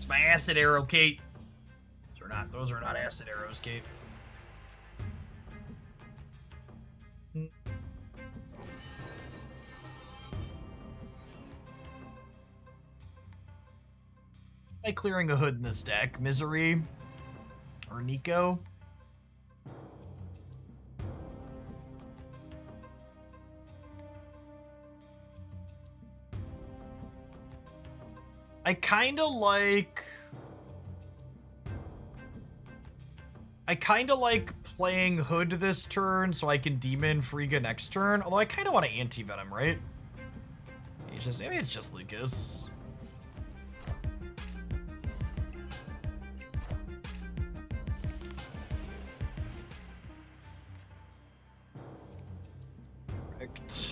It's my acid arrow, Kate. Those are not acid arrows, Kate. By clearing a hood in this deck, Misery or Nico. I kind of like playing Hood this turn so I can Demon Frigga next turn. Although I kind of want to anti-Venom, right? Maybe it's just Lucas. Correct.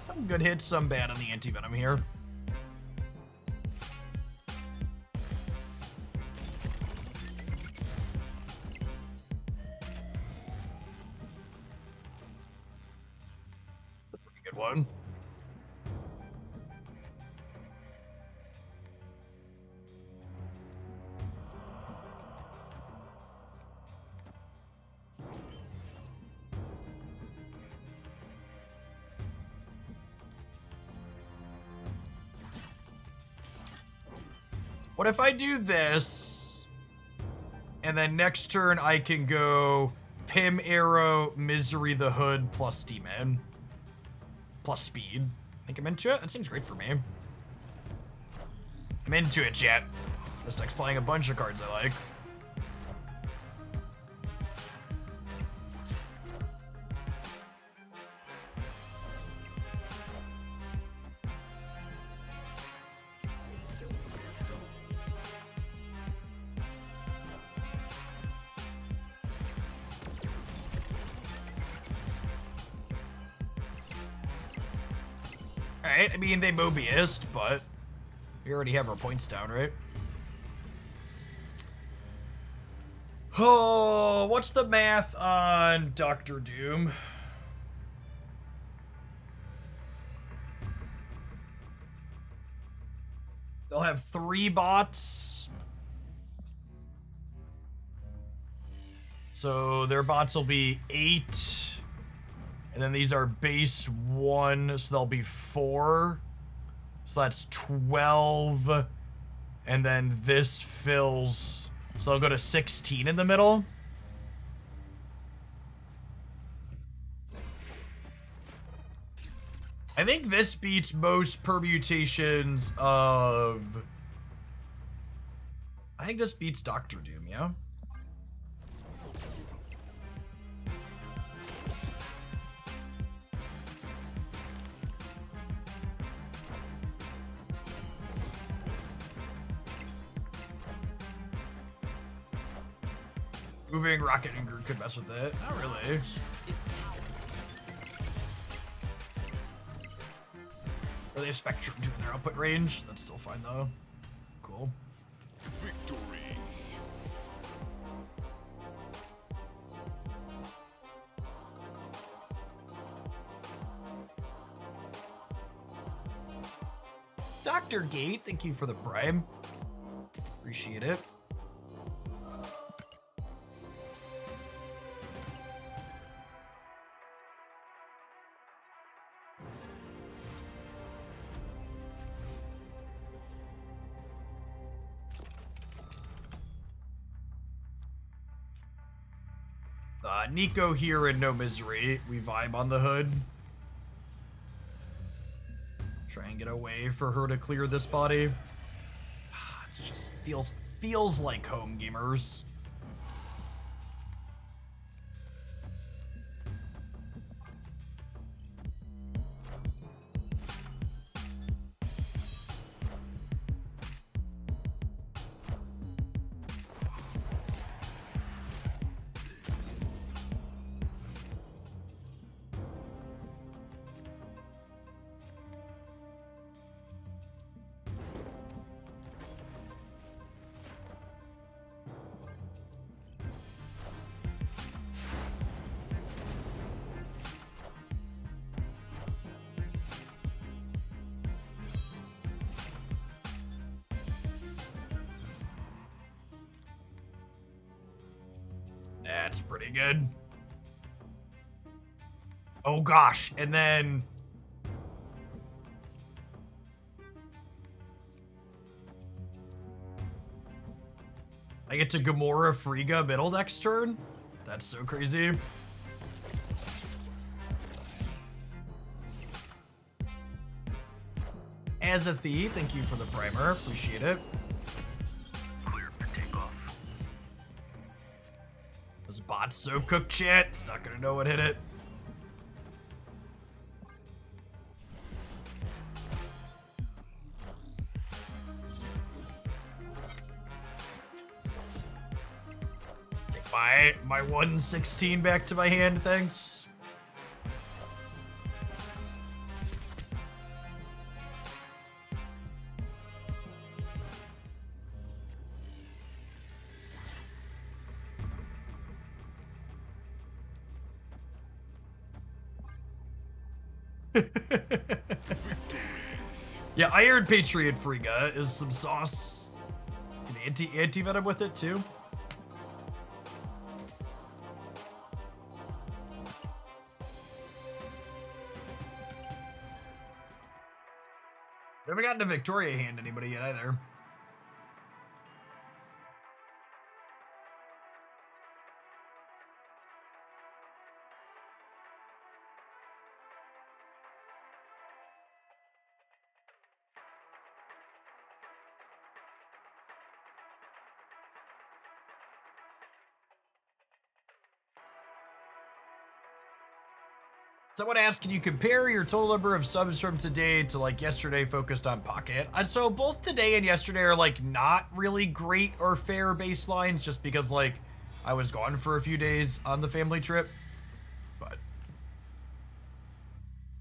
Some good hits, some bad on the anti-Venom here. Pretty good one. What if I do this, and then next turn I can go Pim, Arrow, Misery, the Hood, plus Demon, plus Speed. Think I'm into it? That seems great for me. I'm into it, chat. This deck's playing a bunch of cards I like. Alright, I mean, they Mobiused, but we already have our points down, right? Oh, what's the math on Dr. Doom? They'll have 3 bots. So their bots will be 8. And then these are base 1, so they'll be 4. So that's 12. And then this fills, so they'll go to 16 in the middle. I think this beats most permutations of... I think this beats Dr. Doom, yeah? Moving Rocket and Groot could mess with it. Not really. Or they have Spectrum too in their output range. That's still fine though. Cool. Victory. Dr. Gate, thank you for the bribe. Appreciate it. Nico here and no Misery. We vibe on the Hood. Try and get away for her to clear this body. It just feels like home, gamers. That's pretty good. Oh gosh, and then I get to Gamora Frigga middle next turn? That's so crazy. Azathe, thank you for the primer. Appreciate it. Clear for takeoff. This bot's so cooked shit. It's not gonna know what hit it. Take my 116 back to my hand, thanks. Yeah, Iron Patriot Frigga is some sauce. Anti-venom with it too. Never gotten a Victoria hand anybody yet either. Someone asked, can you compare your total number of subs from today to like yesterday focused on Pocket? So both today and yesterday are like not really great or fair baselines just because like I was gone for a few days on the family trip. But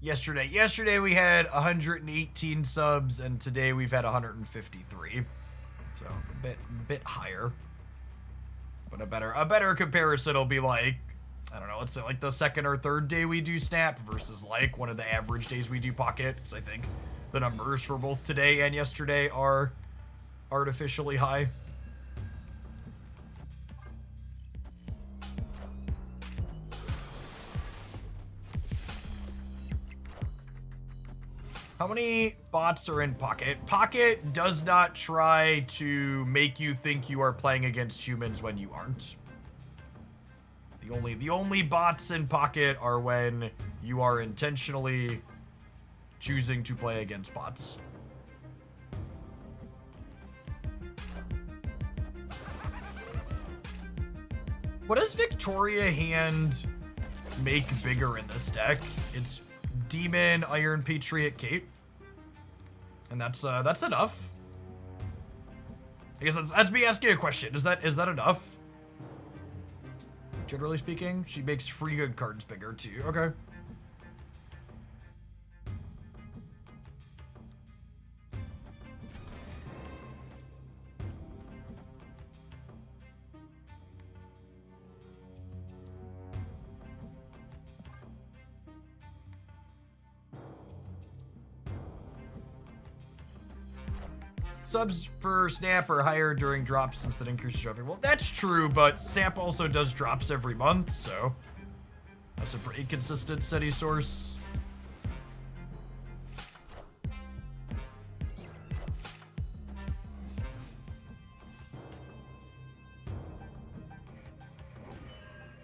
yesterday we had 118 subs and today we've had 153. So a bit higher. But a better comparison will be like, I don't know, let's say like the second or third day we do Snap versus like one of the average days we do Pocket, because I think the numbers for both today and yesterday are artificially high. How many bots are in Pocket? Pocket does not try to make you think you are playing against humans when you aren't. The only bots in Pocket are when you are intentionally choosing to play against bots. What does Victoria hand make bigger in this deck? It's Demon, Iron Patriot, Kate. And that's enough. I guess that's me asking a question. Is that enough? Generally speaking, she makes free good cards bigger too. Okay. Subs for Snap are higher during drops since that increases trophy. Well, that's true, but Snap also does drops every month, so that's a pretty consistent, steady source.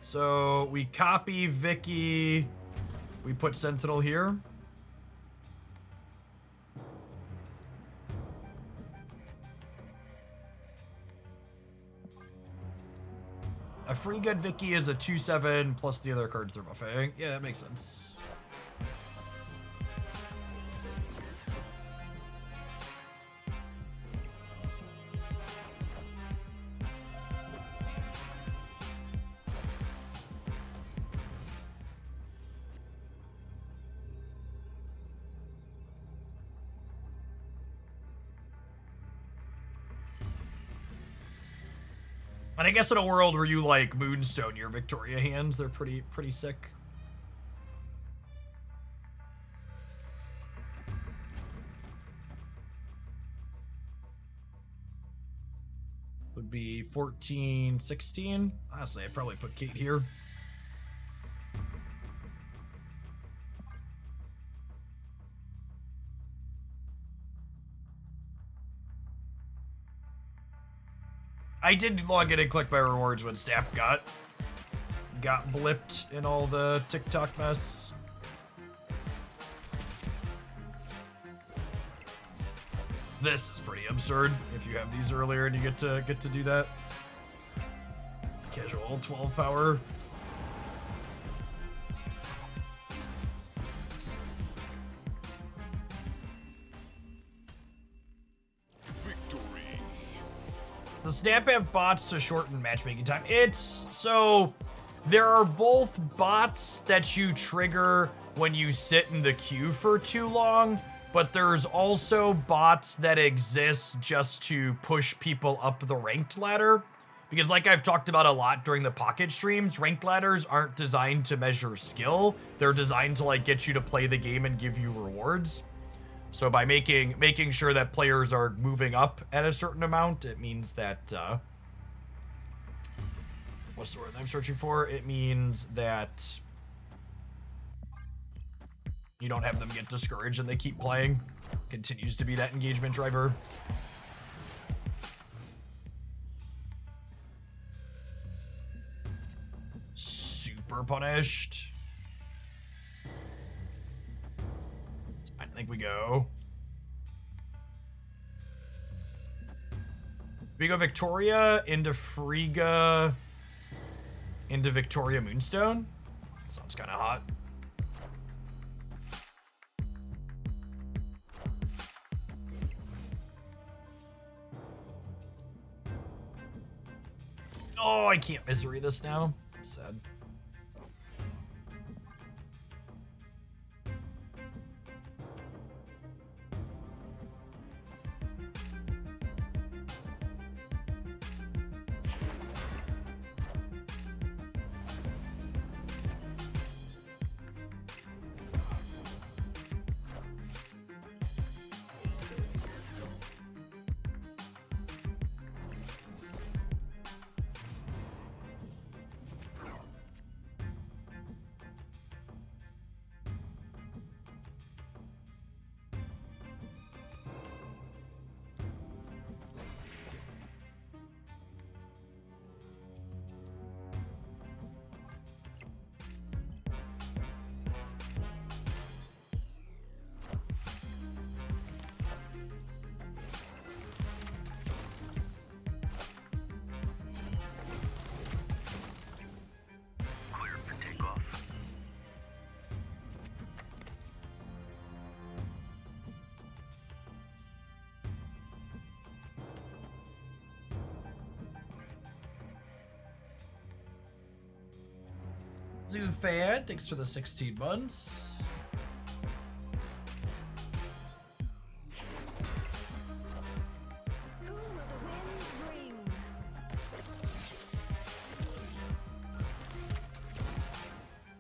So we copy Vicky, we put Sentinel here. A free good Vicky is a 2/7 plus the other cards they're buffing. Yeah, that makes sense. And I guess in a world where you like Moonstone your Victoria hands, they're pretty sick. would be 14, 16. Honestly, I'd probably put Kate here. I did log in and click my rewards when Snap got blipped in all the TikTok mess. This is pretty absurd if you have these earlier and you get to do that. Casual 12 power. The Snap have bots to shorten matchmaking time. So there are both bots that you trigger when you sit in the queue for too long, but there's also bots that exist just to push people up the ranked ladder. Because like I've talked about a lot during the Pocket streams, ranked ladders aren't designed to measure skill. They're designed to like get you to play the game and give you rewards. So by making sure that players are moving up at a certain amount, it means that, what's the word I'm searching for? It means that you don't have them get discouraged and they keep playing. Continues to be that engagement driver. Super punished. I think we go. We go Victoria into Frigga into Victoria Moonstone. Sounds kind of hot. Oh, I can't misery this now. Sad. Clear for takeoff. Zoofan, thanks for the 16 months. Who will the winds bring?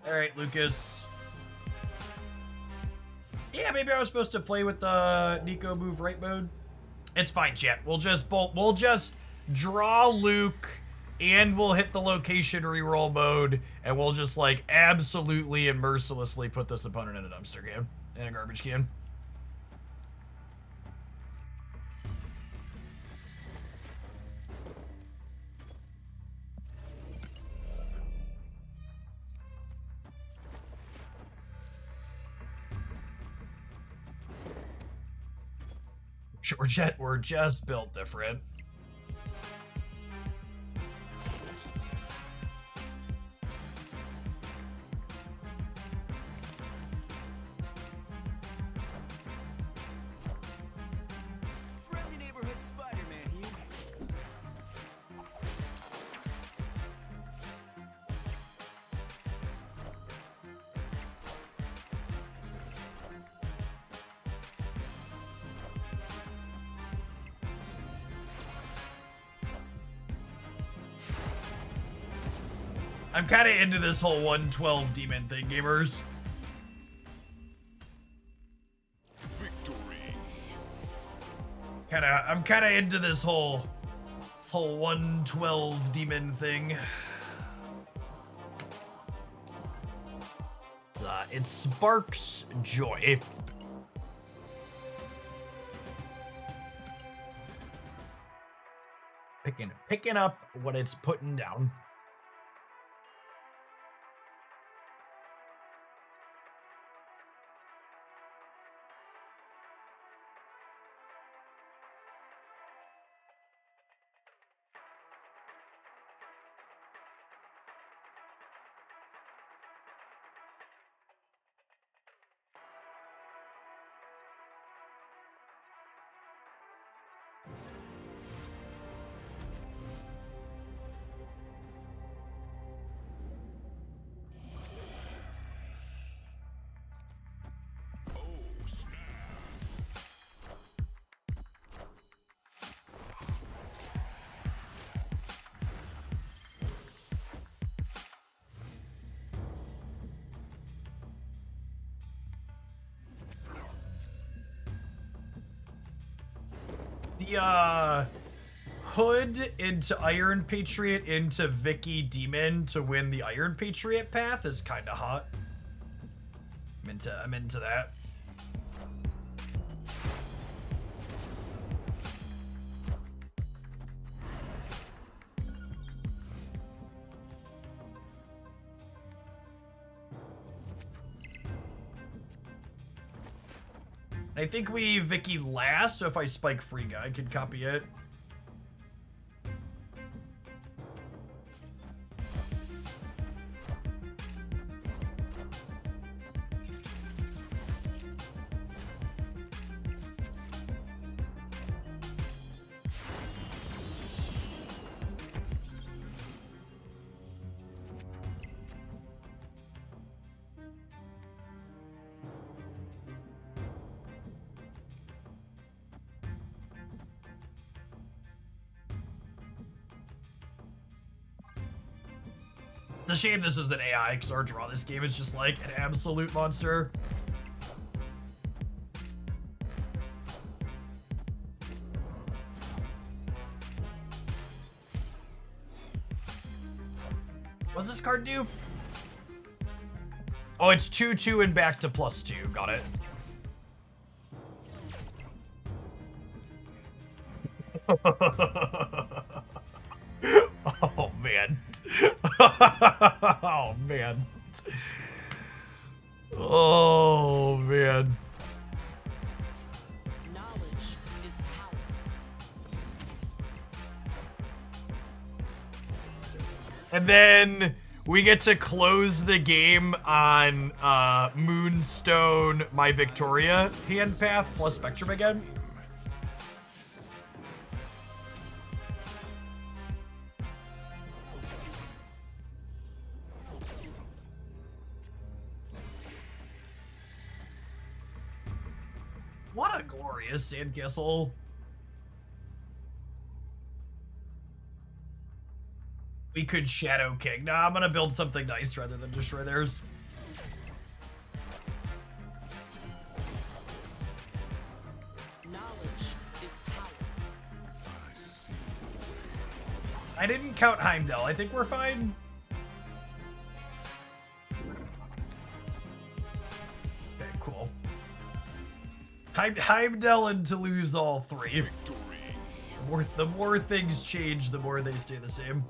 All right, Lucas. Yeah, maybe I was supposed to play with the Nico move right mode. It's fine, chat. We'll just draw Luke and we'll hit the location reroll mode and we'll just like absolutely and mercilessly put this opponent in a dumpster can, in a garbage can. We're just built different. Friendly neighborhood Spider-Man here. I'm kind of into this whole 112 demon thing, gamers. Victory. I'm kind of into this whole This whole 112 demon thing. It sparks joy. Picking up what it's putting down. The Hood into Iron Patriot into Vicky Demon to win the Iron Patriot path is kind of hot. I'm into that. I think we Vicky last, so if I spike Frigga, I can copy it. It's a shame this is an AI, because our draw this game is just like an absolute monster. What's this card do? Oh, it's 2/2 and back to +2. Got it. Oh, man. Oh, man. Oh, man. Knowledge is power. And then we get to close the game on Moonstone, My Victoria hand path plus Spectrum again. What a glorious sandcastle. We could Shadow King. Nah, I'm gonna build something nice rather than destroy theirs. Knowledge is power. I didn't count Heimdall. I think we're fine. Okay, cool. Heimdall and to lose all three. The more things change, the more they stay the same.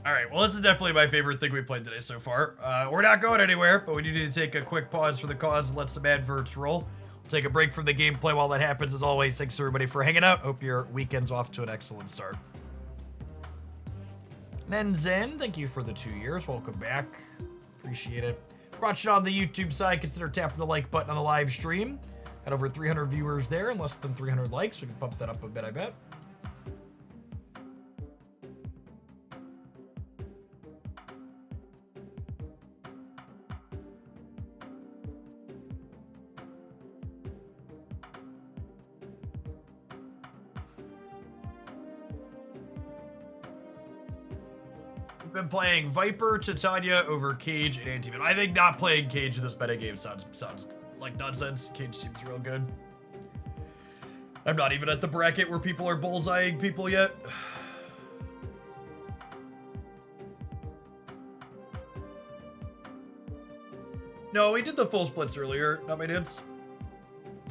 Alright, well this is definitely my favorite thing we played today so far. We're not going anywhere, but we do need to take a quick pause for the cause and let some adverts roll. We'll take a break from the gameplay while that happens. As always, thanks everybody for hanging out. Hope your weekend's off to an excellent start. Nenzen, thank you for the 2 years. Welcome back. Appreciate it. If you're watching on the YouTube side, consider tapping the like button on the live stream. Got over 300 viewers there and less than 300 likes. We can bump that up a bit, I bet. been playing Viper, Titania over Cage and Anti-Venom. I think not playing Cage in this metagame sounds like nonsense. Cage seems real good. I'm not even at the bracket where people are bullseyeing people yet. No, we did the full splits earlier, not my dance.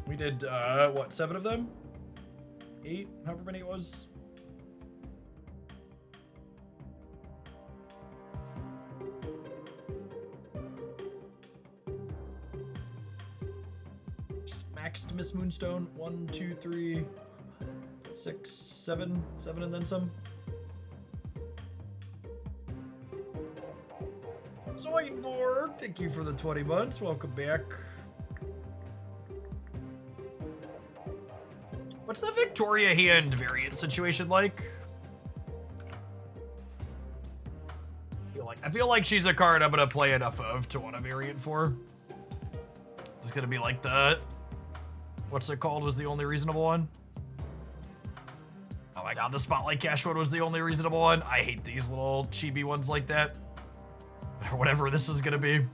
We did, what, 7 of them? 8? However many it was. Maxed Miss Moonstone. 1, 2, 3, 6, 7. 7 and then some. Zoidlord, thank you for the 20 months. Welcome back. What's the Victoria hand variant situation like? I feel like she's a card I'm gonna play enough of to want a variant for. It's gonna be like the, what's it called, was the only reasonable one? Oh my god, the Spotlight Cash one was the only reasonable one. I hate these little chibi ones like that. Or whatever this is gonna be.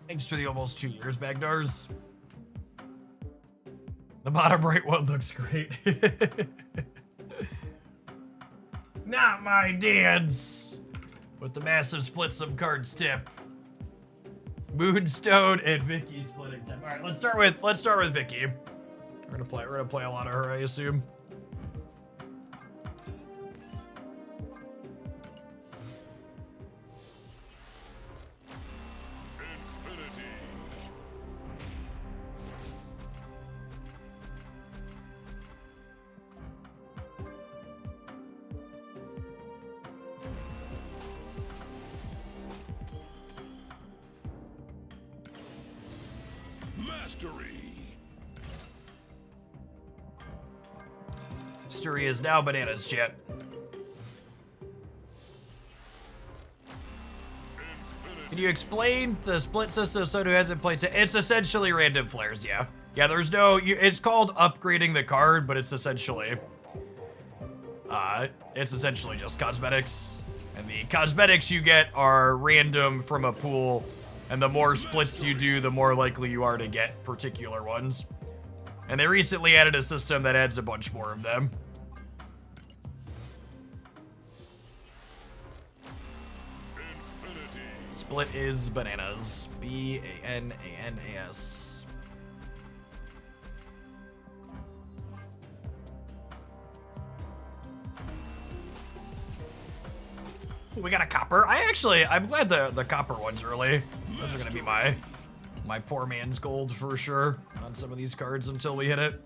Thanks for the almost 2 years, Bagdars. The bottom right one looks great. Not my dance. With the massive split some cards tip. Moonstone and Vicky splitting tip. All right, let's start with Vicky. We're gonna play a lot of her, I assume. Mastery is now bananas, chat. Can you explain the split system so who hasn't played it? It's essentially random flares, yeah. Yeah, there's no, it's called upgrading the card, but it's essentially just cosmetics. And the cosmetics you get are random from a pool, and the more splits you do, the more likely you are to get particular ones. And they recently added a system that adds a bunch more of them. Split is bananas. B-A-N-A-N-A-S. We got a copper. I'm glad the copper one's early. Those are gonna be my poor man's gold for sure on some of these cards until we hit it.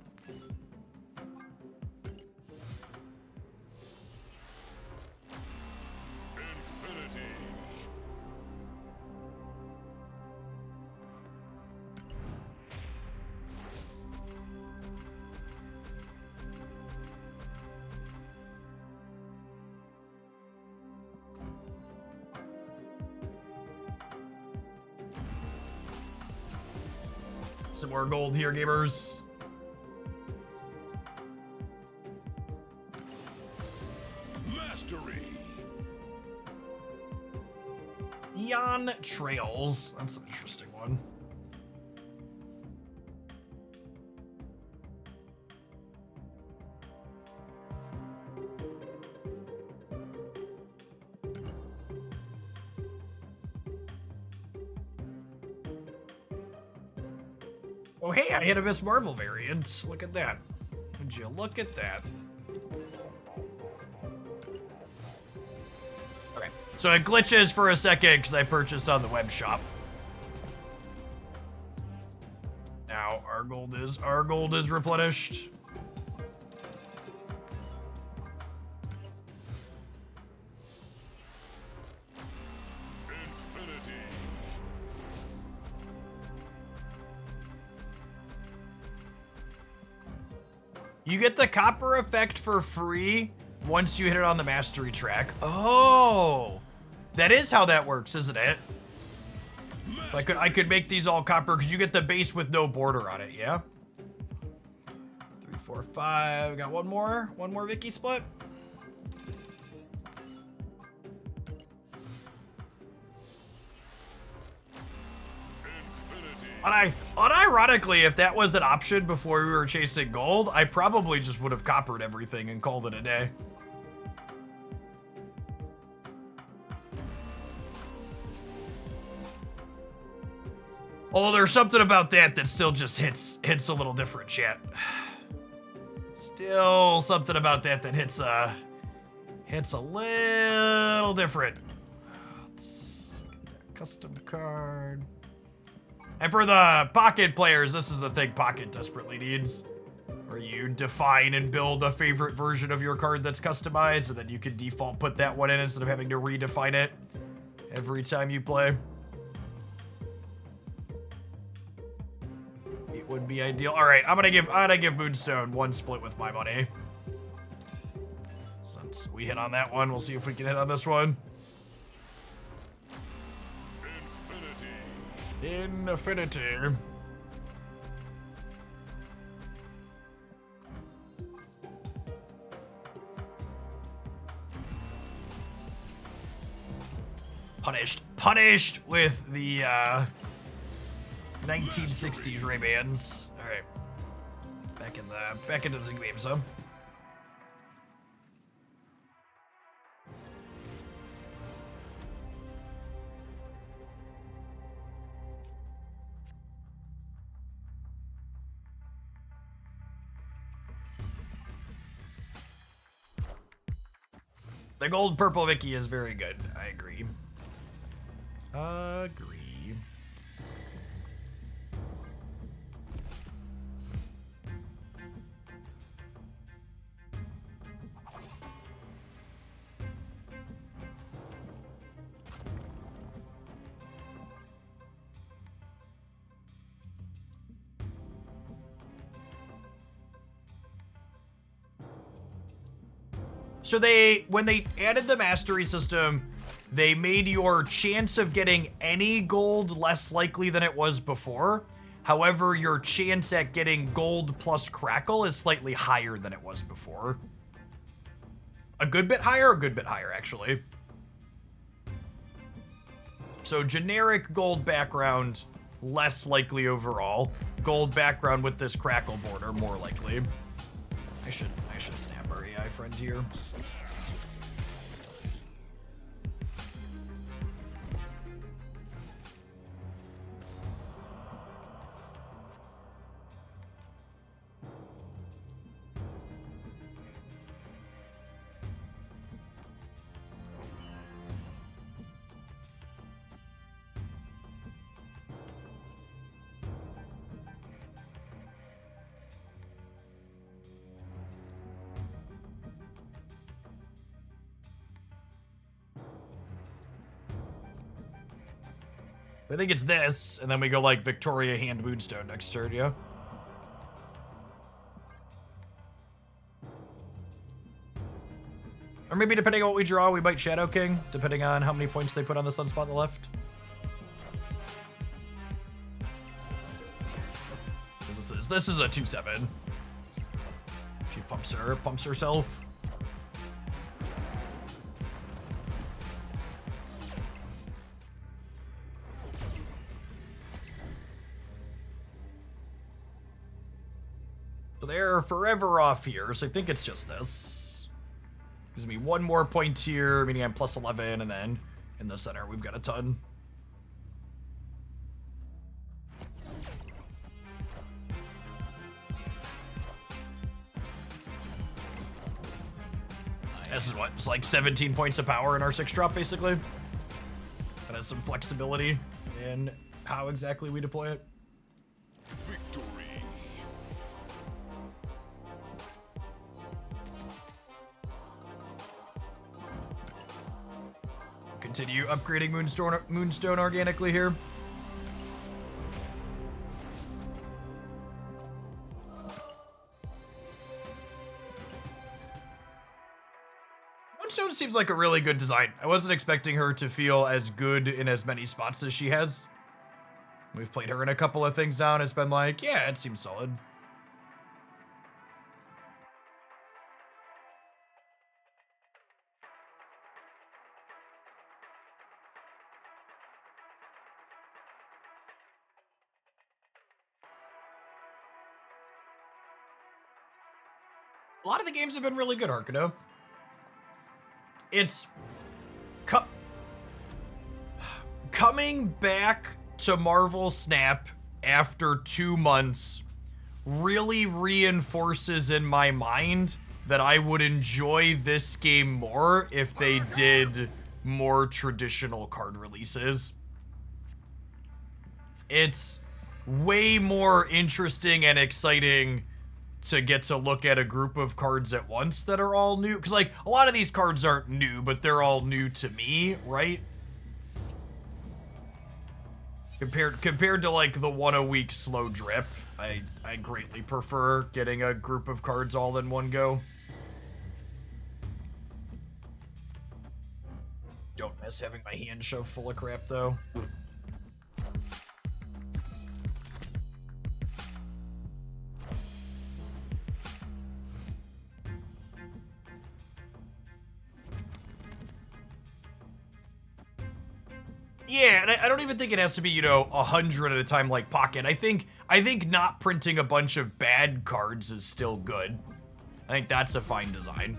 Some more gold here, gamers. Mastery. Neon Trails. That's an interesting one. Oh, hey, I hit a Miss Marvel variant. Look at that. Would you look at that? Okay, so it glitches for a second because I purchased on the web shop. Now our gold is replenished. You get the copper effect for free once you hit it on the mastery track. Oh, that is how that works, isn't it? So I could make these all copper because you get the base with no border on it, yeah? 4, 5. Got one more. One more Vicky split. Unironically, if that was an option before we were chasing gold, I probably just would have coppered everything and called it a day. Although there's something about that still just hits a little different, chat. Still something about that hits a little different. Let's get that custom card. And for the Pocket players, this is the thing Pocket desperately needs. Where you define and build a favorite version of your card that's customized, and then you can default put that one in instead of having to redefine it every time you play. It would be ideal. All right, I'm gonna give Moonstone one split with my money. Since we hit on that one, we'll see if we can hit on this one. Infinity. Punished with the 1960s Ray-Bans. All right, back into the game, so. The gold purple Vicky is very good. I agree. So when they added the mastery system, they made your chance of getting any gold less likely than it was before. However, your chance at getting gold plus crackle is slightly higher than it was before. A good bit higher, actually. So generic gold background, less likely overall. Gold background with this crackle border, more likely. I should snap our AI friend here. I think it's this, and then we go like Victoria hand Moonstone next turn, yeah? Or maybe depending on what we draw, we might Shadow King, depending on how many points they put on the sunspot on the left. This is a 2/7. She pumps herself. So they're forever off here, so I think it's just this. Gives me one more point here, meaning I'm plus 11, and then in the center we've got a ton. This is what, it's like 17 points of power in our 6-drop, basically. That has some flexibility in how exactly we deploy it. Victory. Continue upgrading Moonstone organically here. Moonstone seems like a really good design. I wasn't expecting her to feel as good in as many spots as she has. We've played her in a couple of things now, and it's been like, yeah, it seems solid. A lot of the games have been really good, Arcano. It's coming back to Marvel Snap after 2 months really reinforces in my mind that I would enjoy this game more if they did more traditional card releases. It's way more interesting and exciting to get to look at a group of cards at once that are all new. Because, like, a lot of these cards aren't new, but they're all new to me, right? Compared to, like, the 1 a week slow drip, I greatly prefer getting a group of cards all in one go. Don't miss having my hand shoved full of crap, though. Yeah, and I don't even think it has to be, 100 at a time like Pocket. I think not printing a bunch of bad cards is still good. I think that's a fine design.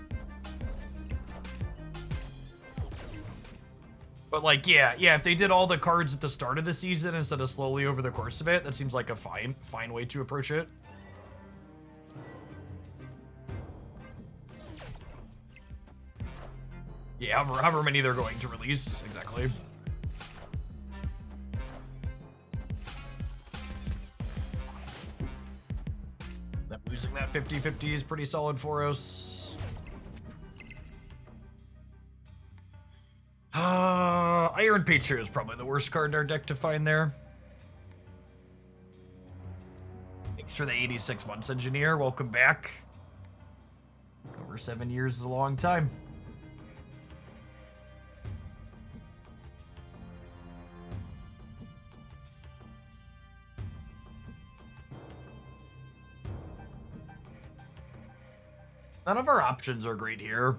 But, like, yeah, if they did all the cards at the start of the season instead of slowly over the course of it, that seems like a fine way to approach it. Yeah, however many they're going to release, exactly. Losing that 50-50 is pretty solid for us. Iron Patriot is probably the worst card in our deck to find there. Thanks for the 86 months, Engineer. Welcome back. Over 7 years is a long time. None of our options are great here.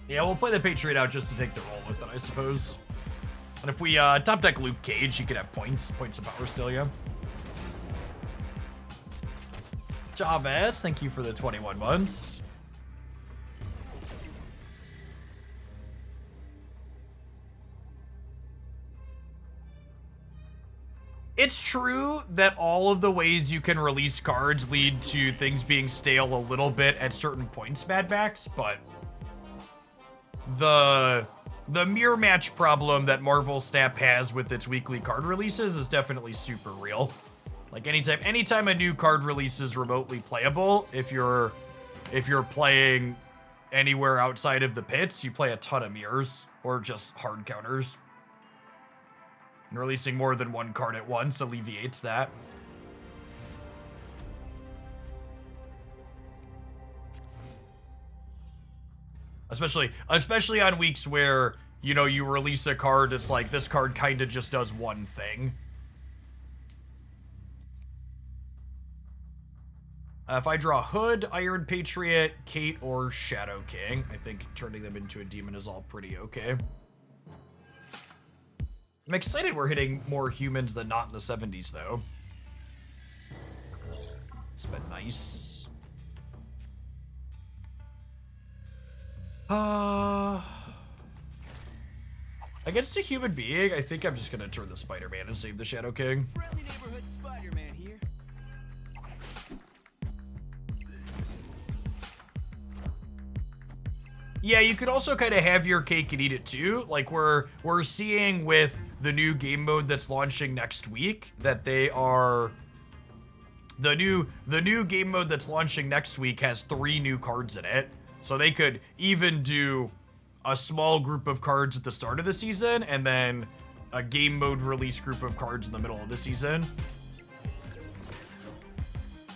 Yeah, we'll play the Patriot out just to take the roll with it, I suppose. And if we top deck Luke Cage, you could have points of power still, yeah. Chavez, thank you for the 21 months. It's true that all of the ways you can release cards lead to things being stale a little bit at certain points, Mad Max, but the mirror match problem that Marvel Snap has with its weekly card releases is definitely super real. Like anytime a new card release is remotely playable, if you're playing anywhere outside of the pits, you play a ton of mirrors or just hard counters. And releasing more than one card at once alleviates that. Especially on weeks where, you release a card, it's like, this card kind of just does one thing. If I draw Hood, Iron Patriot, Kate, or Shadow King, I think turning them into a demon is all pretty okay. I'm excited we're hitting more humans than not in the 70s, though. It's been nice. Against a human being, I think I'm just gonna turn the Spider-Man and save the Shadow King. Friendly neighborhood Spider-Man here. Yeah, you could also kind of have your cake and eat it too. Like we're seeing with the new game mode that's launching next week that they are the new game mode that's launching next week has 3 new cards in it. So they could even do a small group of cards at the start of the season and then a game mode release group of cards in the middle of the season.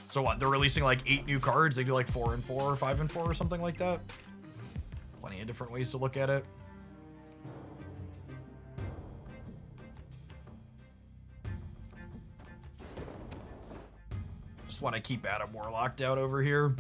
So what, they're releasing like 8 new cards? They do like 4 and 4 or 5 and 4 or something like that? Plenty of different ways to look at it. Just want to keep Adam Warlock down over here.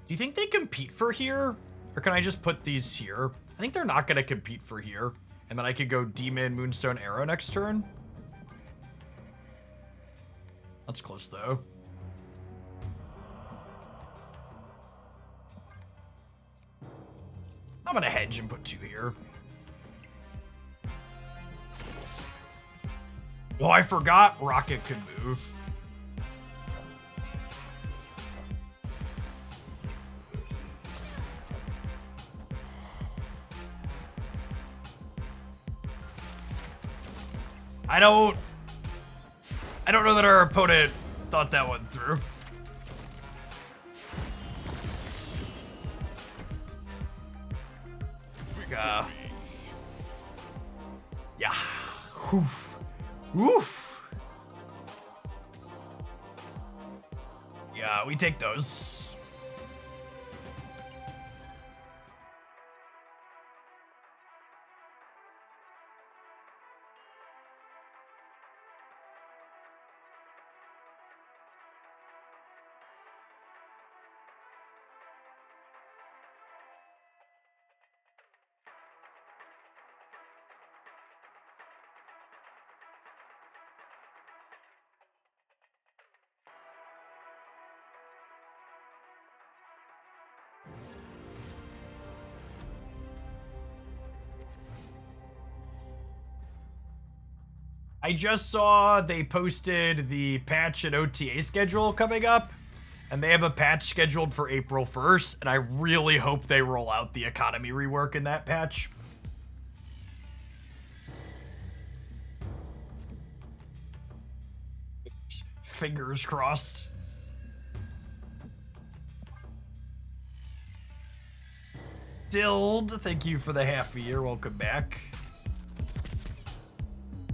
Do you think they compete for here? Or can I just put these here? I think they're not going to compete for here. And then I could go Demon, Moonstone, Arrow next turn. That's close, though. I'm going to hedge and put 2 here. Oh, I forgot Rocket could move. I don't know that our opponent thought that one through. Frigga. Yeah. Oof. Oof. Yeah, we take those. I just saw they posted the patch and OTA schedule coming up, and they have a patch scheduled for April 1st, and I really hope they roll out the economy rework in that patch. Fingers crossed. Dild, thank you for the half a year. Welcome back.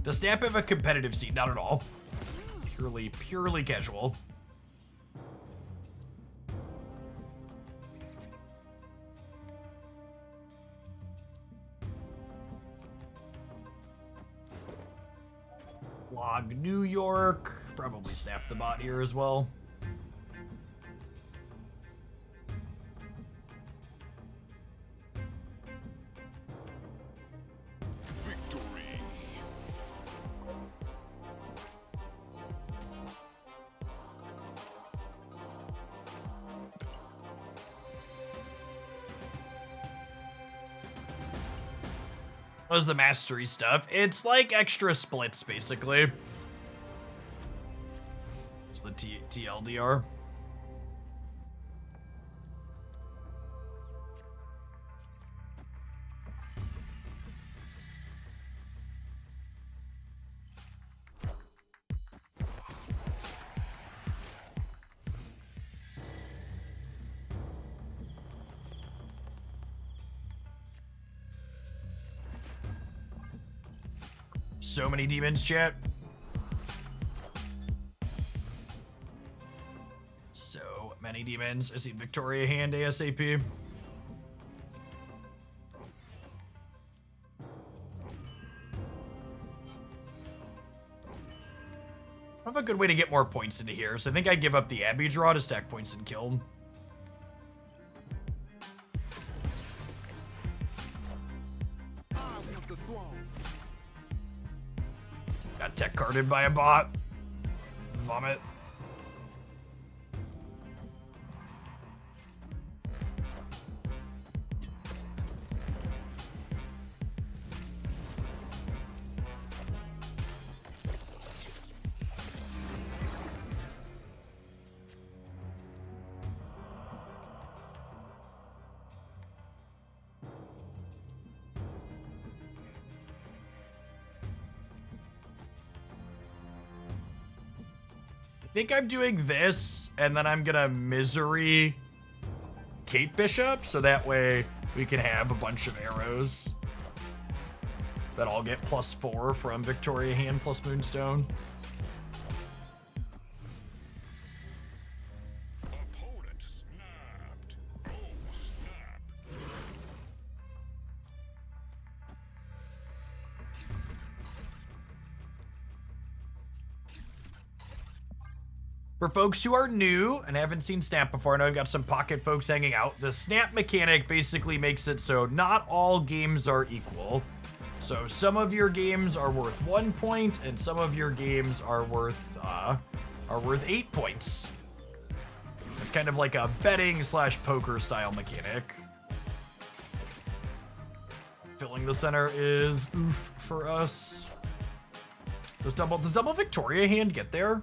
Does Snap have a competitive scene? Not at all. Purely casual. Log New York. Probably Snap the bot here as well. Was the mastery stuff. It's like extra splits, basically. It's the TLDR. So many demons, chat. So many demons. I see Victoria hand ASAP. I have a good way to get more points into here, so I think I give up the Abbey draw to stack points and kill him. Got tech carded by a bot. Vomit. think I'm doing this, and then I'm gonna Misery Kate Bishop, so that way we can have a bunch of arrows that all get +4 from Victoria Hand plus Moonstone. Opponent snapped. Oh, snap. For folks who are new and haven't seen Snap before, I know I've got some pocket folks hanging out. The Snap mechanic basically makes it so not all games are equal. So some of your games are worth 1 point, and some of your games are worth 8 points. It's kind of like a betting / poker style mechanic. Filling the center is oof for us. Does double Victoria Hand get there?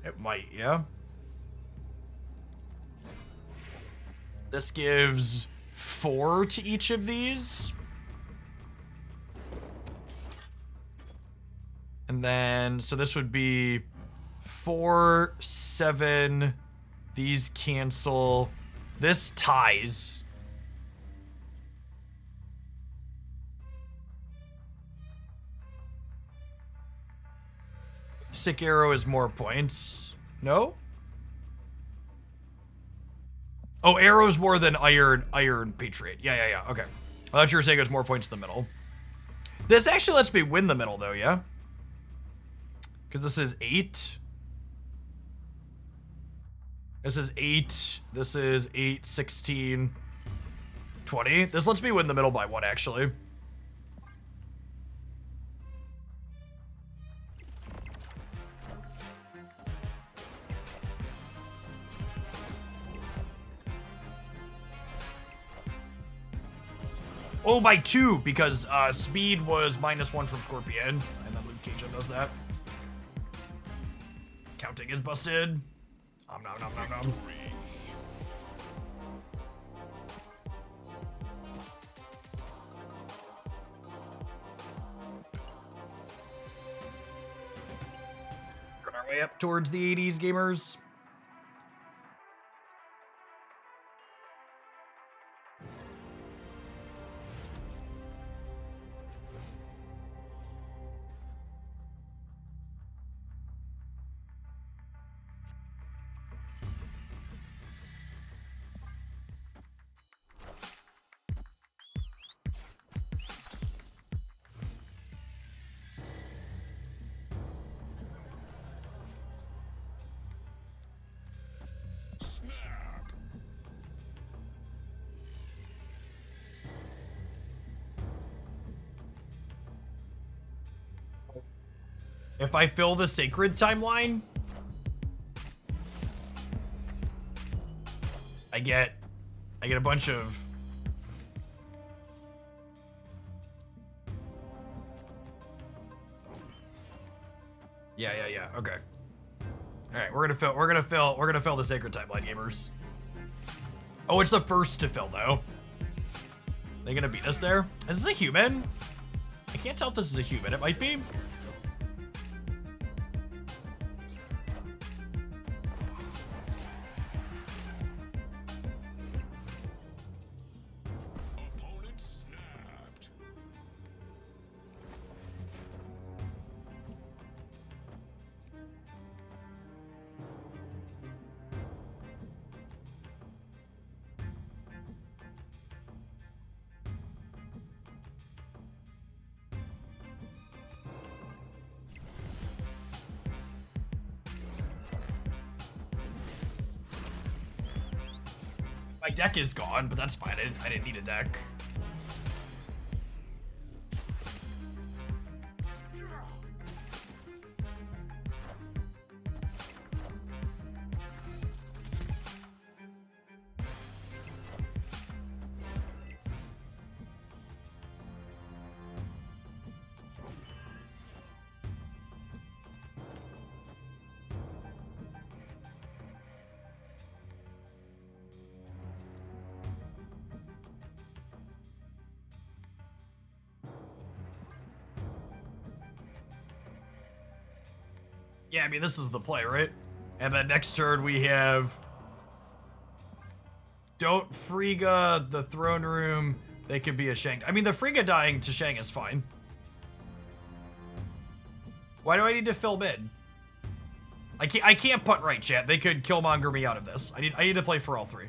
It might, yeah. This gives 4 to each of these. And then, so this would be 4, 7. These cancel. This ties. Sick Arrow is more points. No? Oh, Arrow's more than Iron Patriot. Yeah. Okay. I thought you were saying it was more points in the middle. This actually lets me win the middle, though, yeah? Because this is 8. This is 8. This is 8, 16, 20. This lets me win the middle by 1, actually. Oh, by 2, because speed was -1 from Scorpion, and then Luke Cage does that. Counting is busted. Nom nom nom nom. Working our way up towards the 80s, gamers. If I fill the sacred timeline, I get a bunch of Yeah. Okay. All right, we're gonna fill the sacred timeline, gamers. Oh, it's the first to fill though. They gonna beat us there? Is this a human? I can't tell if this is a human. It might be. Opponent snapped. My deck is gone, but that's fine. I didn't need a deck. Yeah, I mean, this is the play, right? And then next turn we have... Don't Frigga the throne room. They could be a Shang. I mean, the Frigga dying to Shang is fine. Why do I need to fill mid? I can't punt right, chat. They could Killmonger me out of this. I need to play for all three.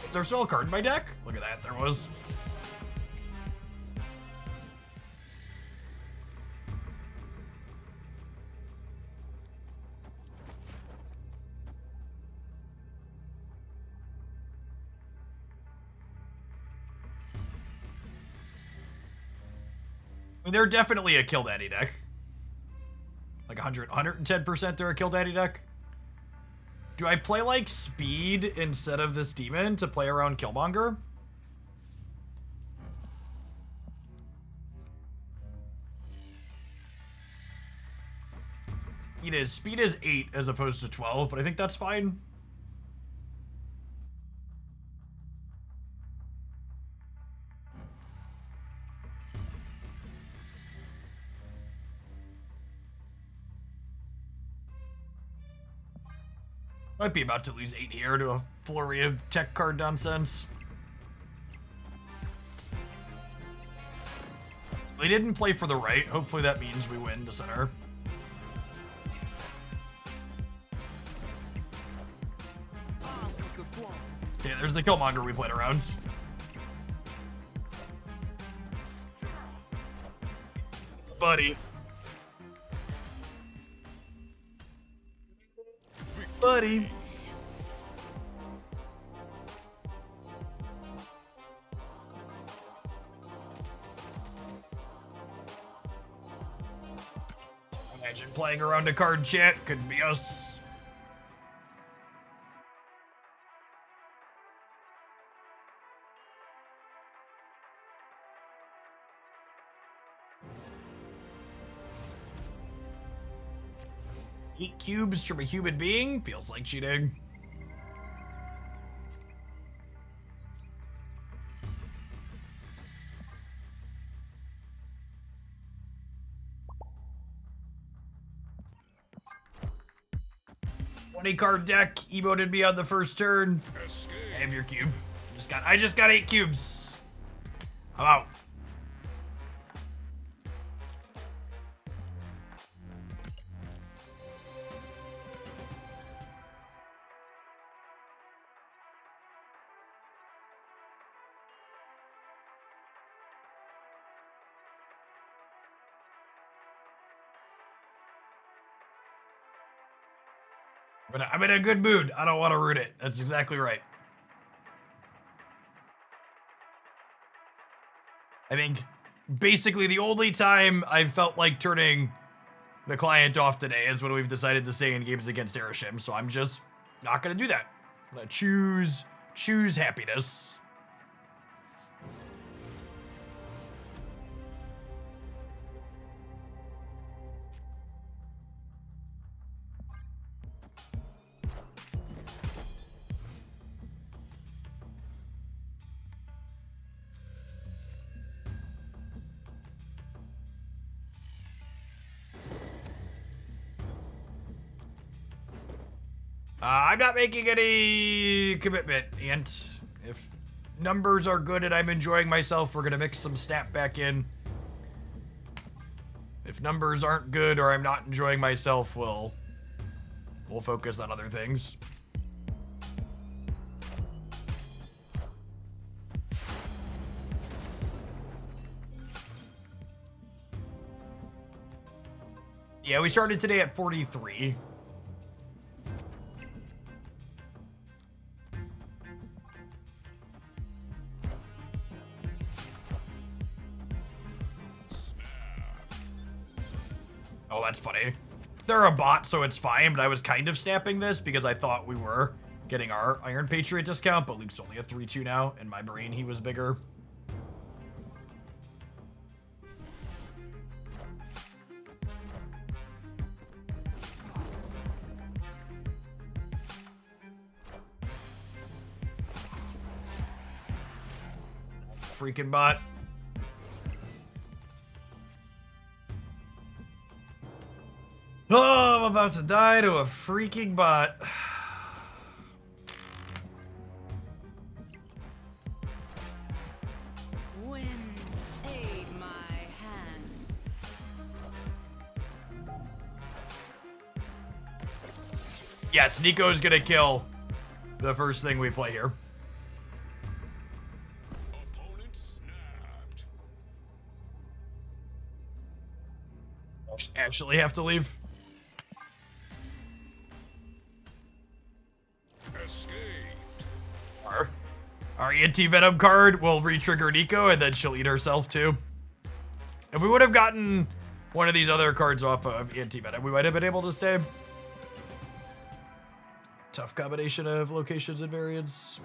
Is there still a card in my deck? Look at that, there was. I mean, they're definitely a Kill Daddy deck. Like 110% they're a Kill Daddy deck. Do I play like speed instead of this demon to play around Killmonger? Speed is 8 as opposed to 12, but I think that's fine. Might be about to lose 8 here to a flurry of tech card nonsense. They didn't play for the right. Hopefully that means we win the center. Okay, there's the Killmonger we played around. Buddy. Buddy. Imagine playing around a card, chat. Couldn't be us. Eight cubes from a human being? Feels like cheating. Card deck emoted me on the first turn. Escape. I have your cube. I just got 8 cubes. I'm out. I'm in a good mood. I don't want to root it. That's exactly right. I think basically the only time I've felt like turning the client off today is when we've decided to stay in games against Erishim, so I'm just not gonna do that. I'm gonna choose happiness. I'm not making any commitment, and if numbers are good and I'm enjoying myself, we're gonna mix some snap back in. If numbers aren't good or I'm not enjoying myself, we'll focus on other things. Yeah, we started today at 43. Oh, that's funny. They're a bot, so it's fine, but I was kind of snapping this because I thought we were getting our Iron Patriot discount, but Luke's only a 3-2 now. In my brain, he was bigger. Freaking bot. Oh, I'm about to die to a freaking bot. Wind, aid my hand. Yes, Nico's gonna kill the first thing we play here. Opponent snapped. Actually have to leave. Escaped. Our anti-Venom card will re-trigger Nico, and then she'll eat herself too. If we would have gotten one of these other cards off of anti-Venom, we might have been able to stay. Tough combination of locations and variants.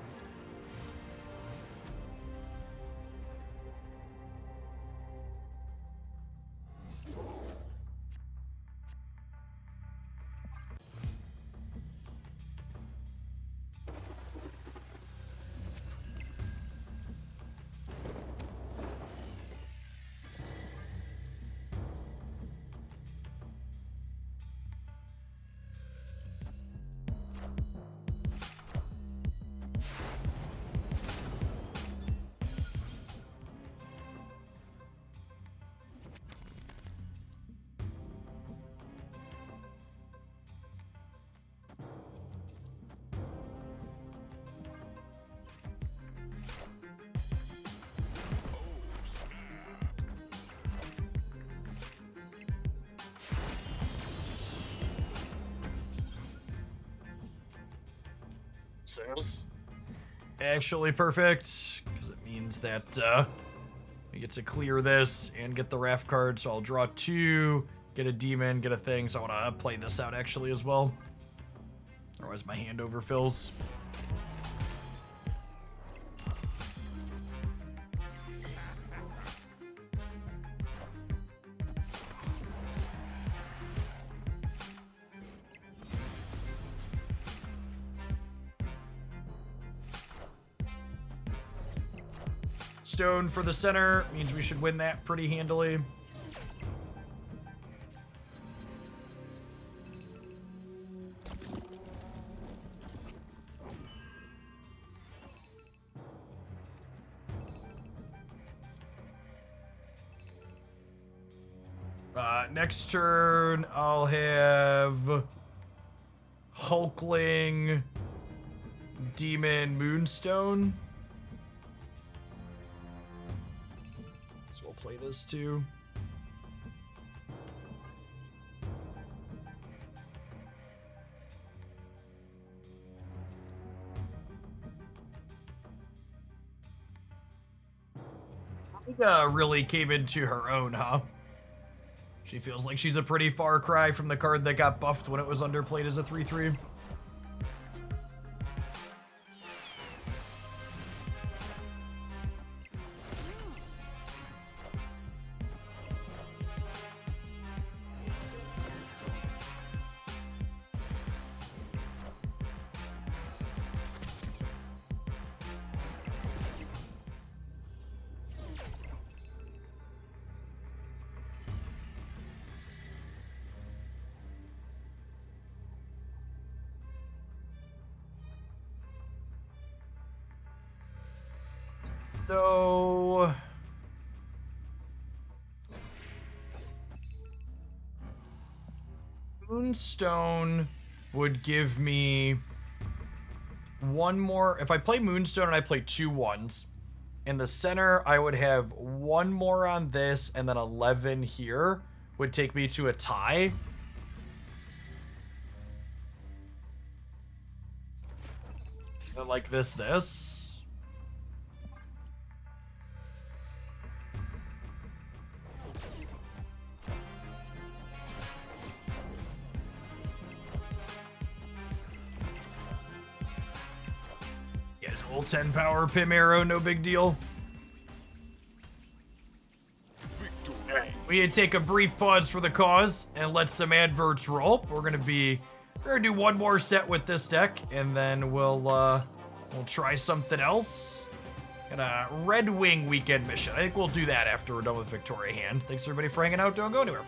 Actually perfect, because it means that we get to clear this and get the Raft card. So I'll draw 2, get a demon, get a thing. So I want to play this out actually as well. Otherwise my hand overfills. Stone for the center means we should win that pretty handily. Next turn, I'll have Hulkling, Demon, Moonstone. So we'll play this too. Frigga really came into her own, huh? She feels like she's a pretty far cry from the card that got buffed when it was underplayed as a 3/3. So Moonstone would give me one more. If I play Moonstone and I play 2 1s, in the center I would have 1 more on this, and then 11 here would take me to a tie. And like this. Full 10 power Pim arrow, no big deal. Victory. We take a brief pause for the cause and let some adverts roll. We're gonna do one more set with this deck, and then we'll try something else. Got a Red Wing weekend mission. I think we'll do that after we're done with Victoria Hand. Thanks everybody for hanging out. Don't go anywhere.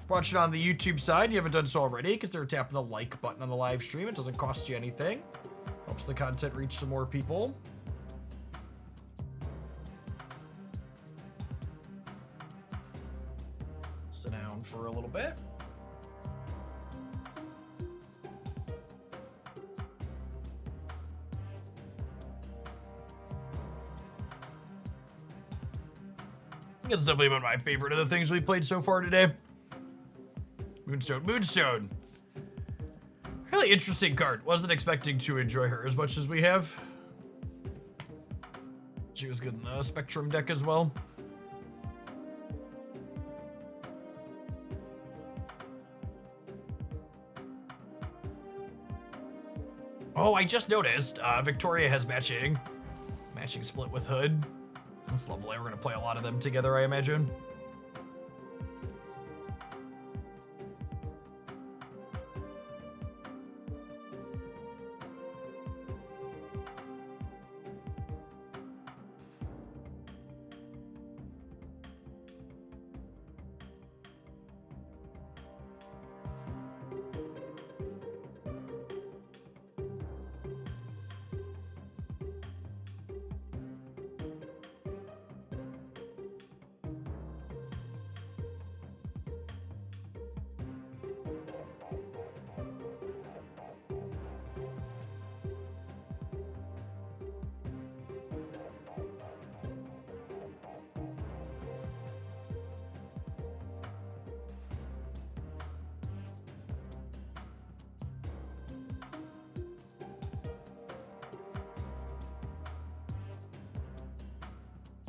Watching on the YouTube side, you haven't done so already, consider tapping the like button on the live stream. It doesn't cost you anything. Helps the content reach some more people. Sit down for a little bit. It's definitely been my favorite of the things we've played so far today. Moonstone. Really interesting card. Wasn't expecting to enjoy her as much as we have. She was good in the Spectrum deck as well. Oh, I just noticed Victoria has matching split with Hood. That's lovely. We're gonna play a lot of them together, I imagine.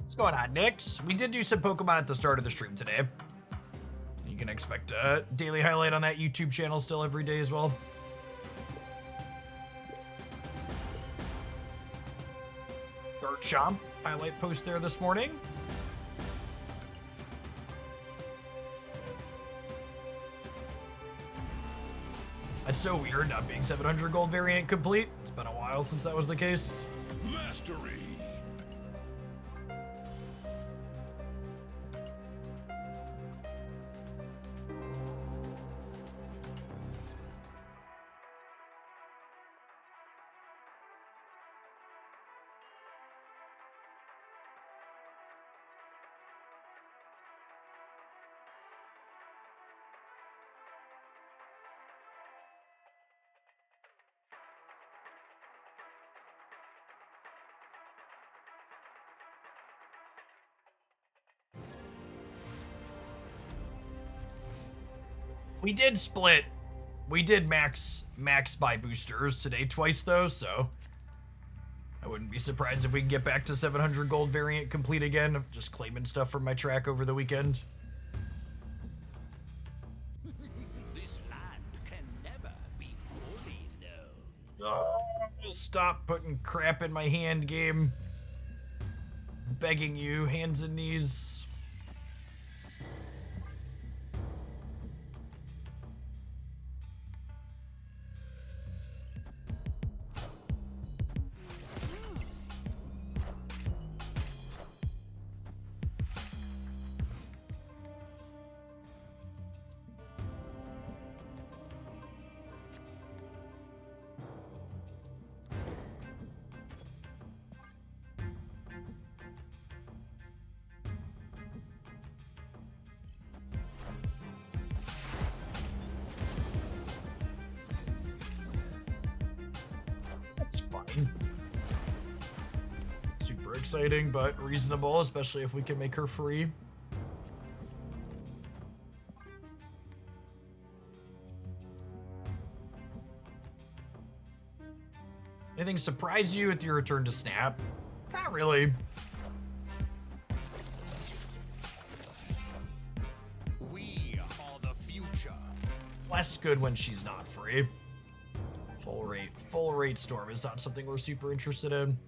What's going on, Nix? We did do some Pokemon at the start of the stream today. You can expect a daily highlight on that YouTube channel still every day as well. Third Chomp highlight post there this morning. That's so weird not being 700 gold variant complete. It's been a while since that was the case. Mastery. We did split. We did max buy boosters today twice though, so I wouldn't be surprised if we can get back to 700 gold variant complete again. I'm just claiming stuff from my track over the weekend. This land can never be fully known. Oh, stop putting crap in my hand, game. Begging you, hands and knees. That's fine. Super exciting, but reasonable, especially if we can make her free. Anything surprise you with your return to Snap? Not really. We are the future. Less good when she's not free. Full rate storm is not something we're super interested in.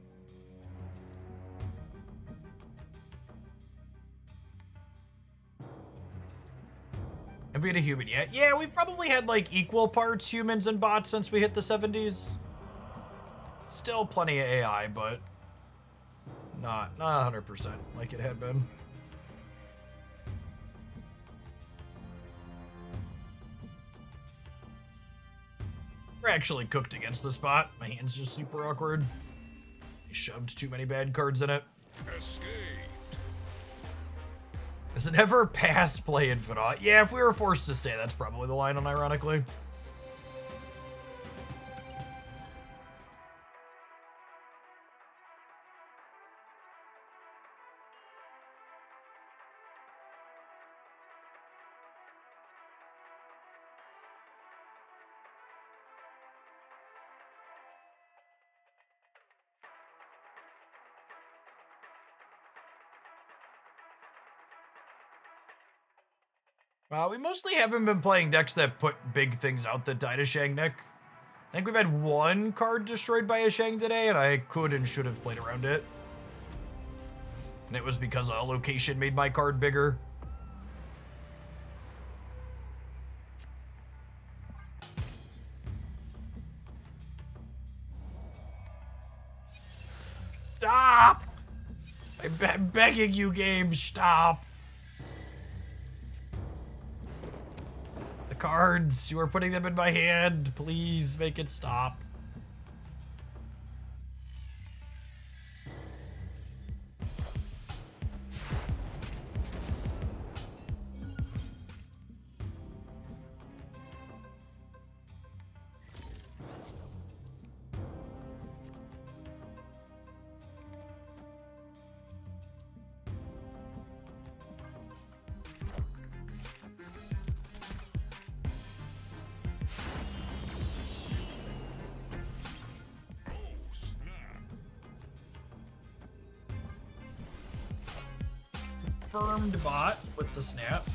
Have we had a human yet? Yeah, we've probably had like equal parts humans and bots since we hit the 70s. Still plenty of AI, but not 100% like it had been. We're actually cooked against this bot. My hand's just super awkward. I shoved too many bad cards in it. Escape. Does it ever pass play Infinite? Yeah, if we were forced to stay, that's probably the line, unironically. We mostly haven't been playing decks that put big things out that die to Shang Nick. I think we've had one card destroyed by a Shang today, and I could and should have played around it. And it was because a location made my card bigger. Stop! I'm begging you, game, stop. The cards, you are putting them in my hand. Please make it stop. Confirmed bot with the snap.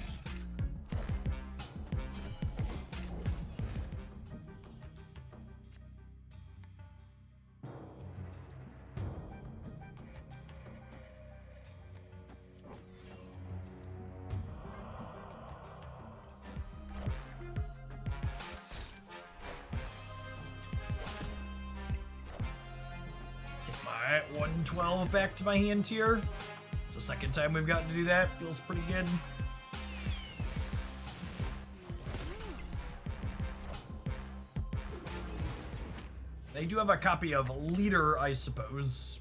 Take my 112 back to my hand tier. It's the second time we've gotten to do that. Feels pretty good. They do have a copy of Leader, I suppose.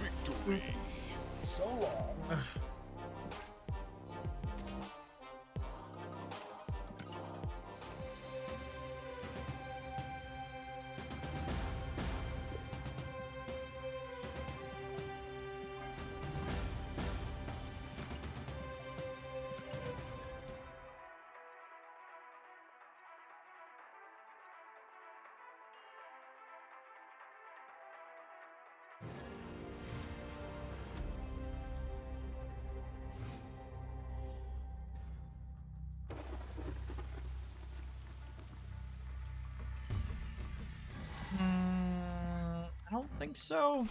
Victory. So long. I don't think so.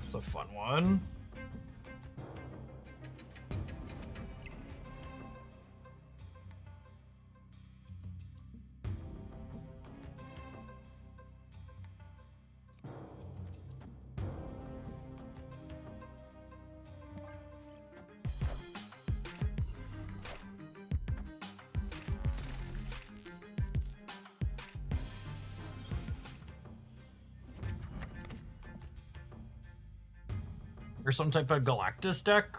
It's a fun one. Or some type of Galactus deck.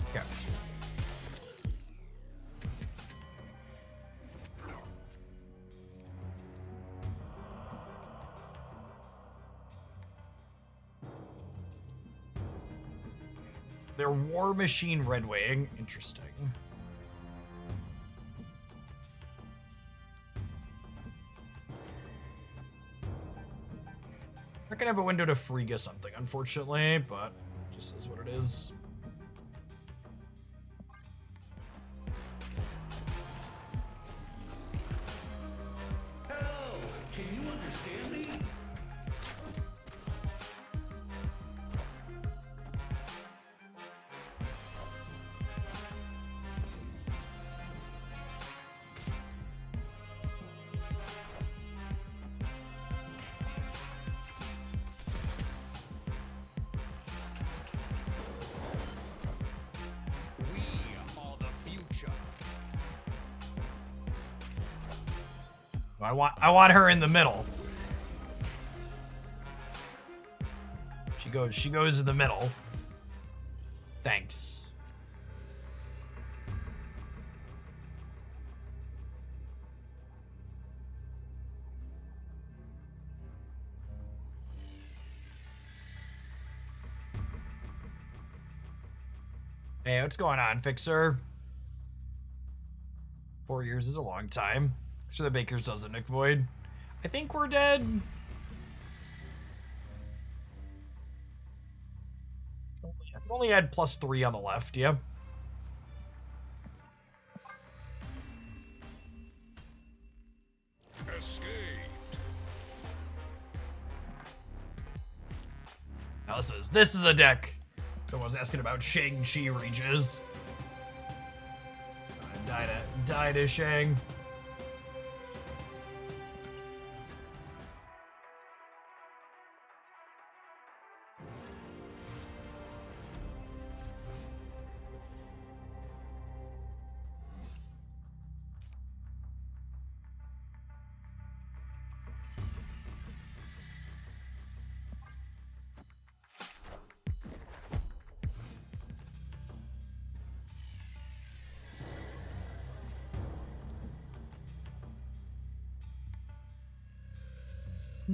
Okay. They're War Machine Red Wing. Interesting. Not gonna have a window to Frigga something, unfortunately, but just is what it is. Hell, can you understand me? We are the future. I want her in the middle. She goes in the middle. Thanks. Hey, what's going on, Fixer? 4 years is a long time. Thanks for the Baker's dozen, Nick Void. I think we're dead. I can only add +3 on the left, yeah. Escaped. Now this is a deck. Someone was asking about Shang-Chi reaches. Die to Shang.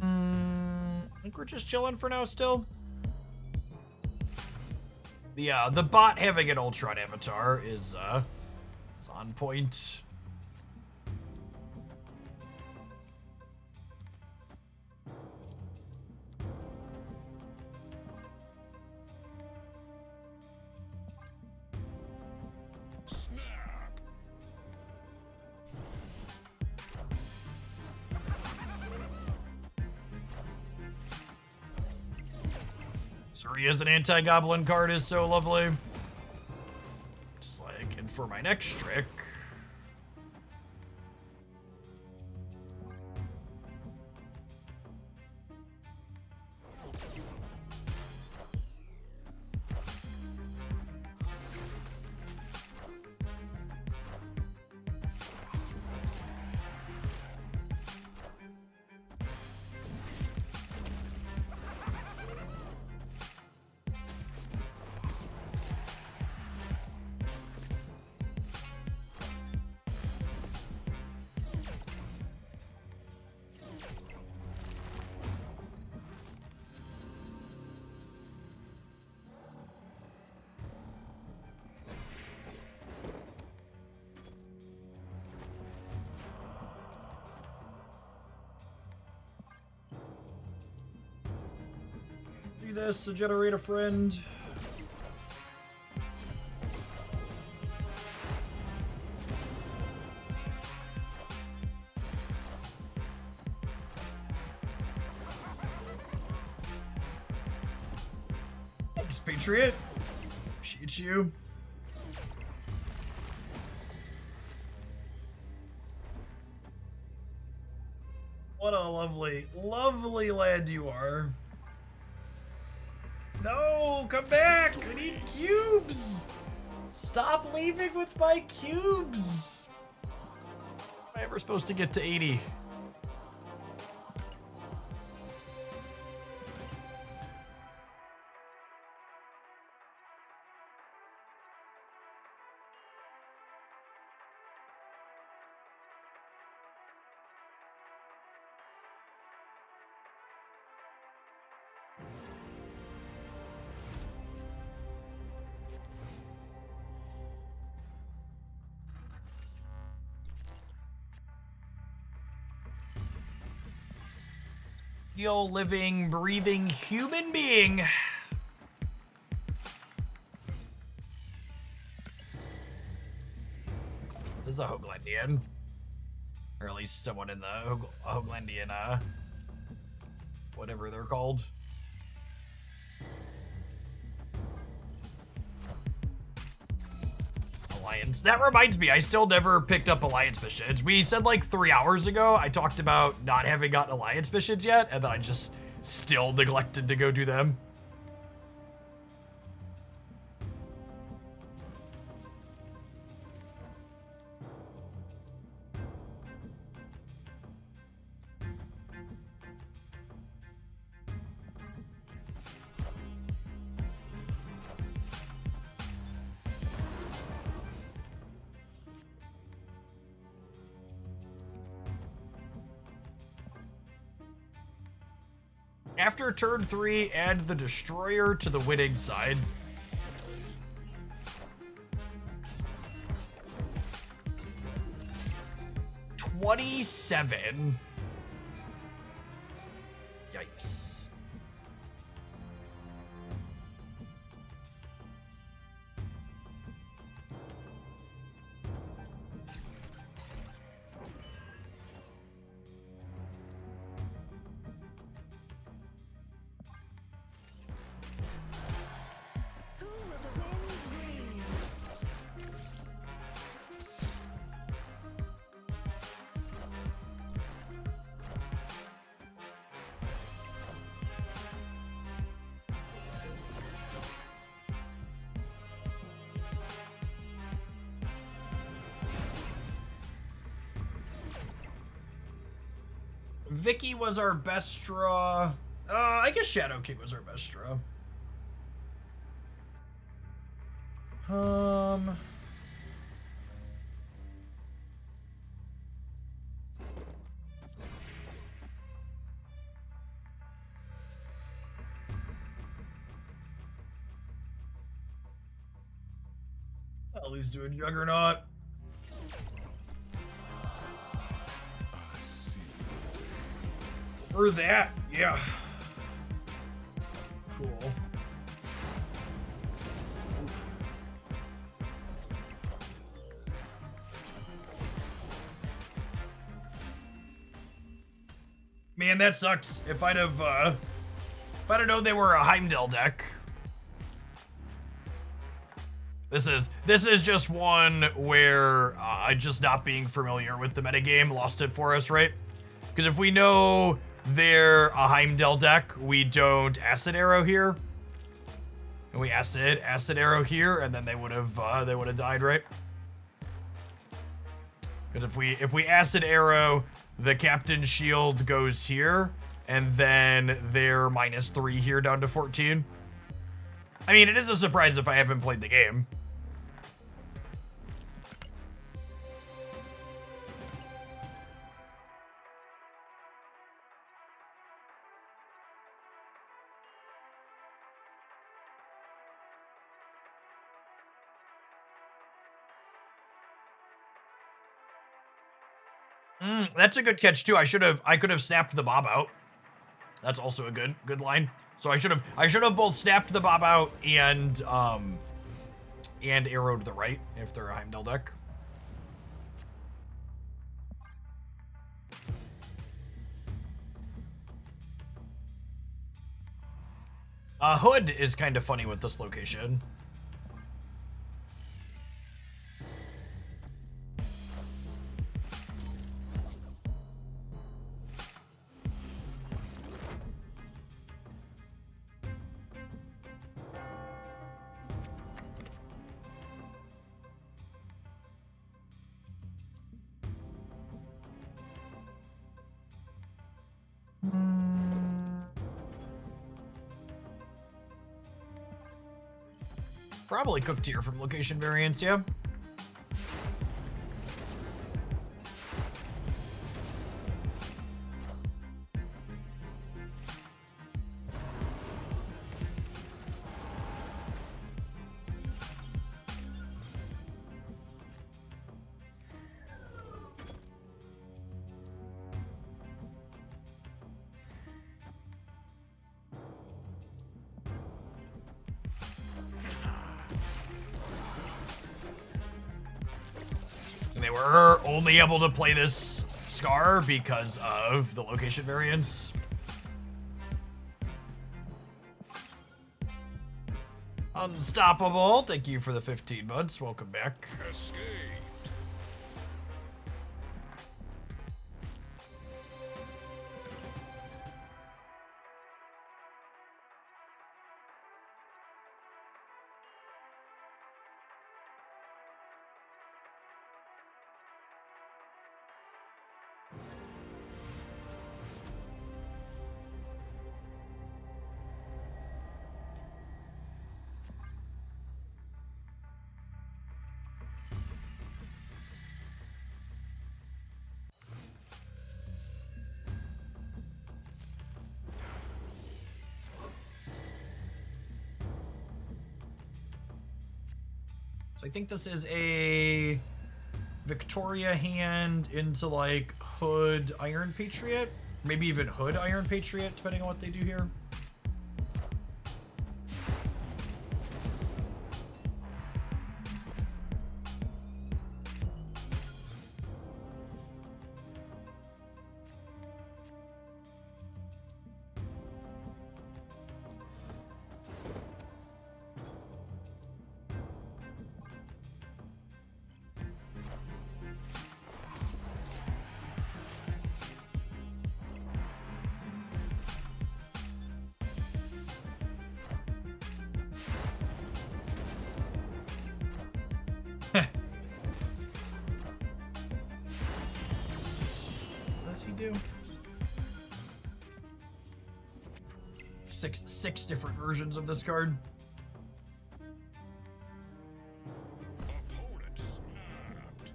I think we're just chilling for now still. The bot having an Ultron avatar is on point. Snap. Suri as an anti-goblin card is so lovely. Just like, and for my next trick. Do this to generate a friend. Thanks, Patriot. Appreciate you. What a lovely, lovely lad you are. No, come back! I need cubes! Stop leaving with my cubes! Am I ever supposed to get to 80? Real, living, breathing human being. This is a Hoaglandian. Or at least someone in the Hoaglandian, whatever they're called. Alliance. That reminds me, I still never picked up Alliance missions. We said like 3 hours ago, I talked about not having gotten Alliance missions yet, and then I just still neglected to go do them. After turn 3, add the Destroyer to the winning side. $27. Yikes. Who will the winds bring? Vicky was our best draw. I guess Shadow King was our best draw. Ellie's doing Juggernaut. I see. Or that, yeah. Cool. Oof. Man, that sucks. If I'd have known they were a Heimdall deck. This is just one where just not being familiar with the metagame lost it for us, right? Because if we know they're a Heimdall deck, we don't Acid Arrow here. And we Acid Arrow here, and then they would have died, right? Because if we Acid Arrow, the Captain's Shield goes here, and then they're -3 here down to 14. I mean, it is a surprise if I haven't played the game. That's a good catch too. I could have snapped the Bob out. That's also a good line. So I should have both snapped the Bob out and arrowed the right if they're a Heimdall deck. Hood is kind of funny with this location. Probably cooked here from location variants, yeah. And they were only able to play this Scar because of the location variants. Unstoppable, thank you for the 15 months. Welcome back. Escaped. So I think this is a Victoria hand into like Hood Iron Patriot. Maybe even Hood Iron Patriot, depending on what they do here. What does he do? Six different versions of this card. Opponent snapped.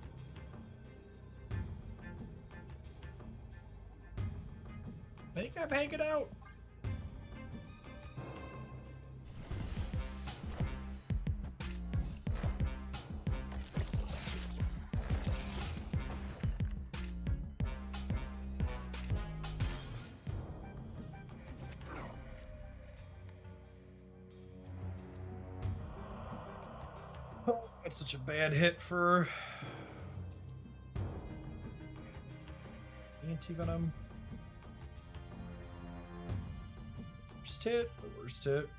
I think I'm hanging out. Oh, that's such a bad hit for Anti-Venom. Worst hit, the worst hit.